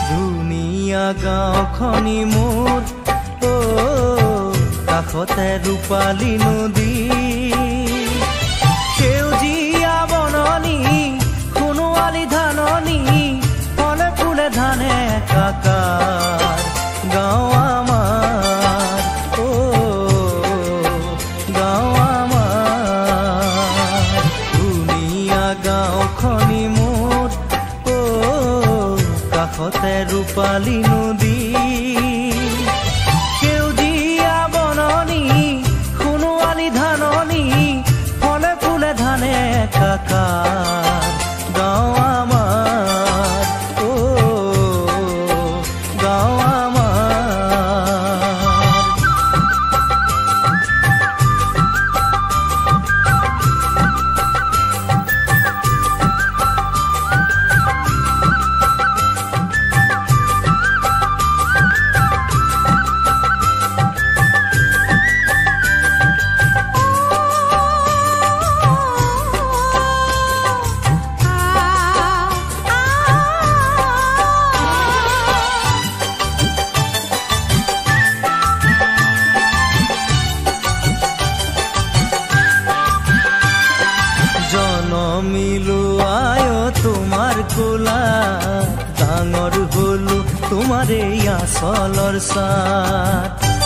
ধুনীয়া গাঁওখনি মোৰ কাষতে ৰূপালী নদী সেউজীয়া বননি সোণোৱালী ধাননি ফলে ফুলে ধানে একাকাৰ গাঁও আমাৰ গাঁও আমাৰ ধুনীয়া গাঁওখনি মোৰ কাষতে ৰূপালী নদী সেউজীয়া বননি সোণোৱালী ধাননি ফলে ফুলে ধানে একাকাৰ গাঁও আমাৰ গাঁও জনমিলো আয় তোমাৰ কোলা ডাঙৰ হলো তোমাৰে আচলৰ সাথ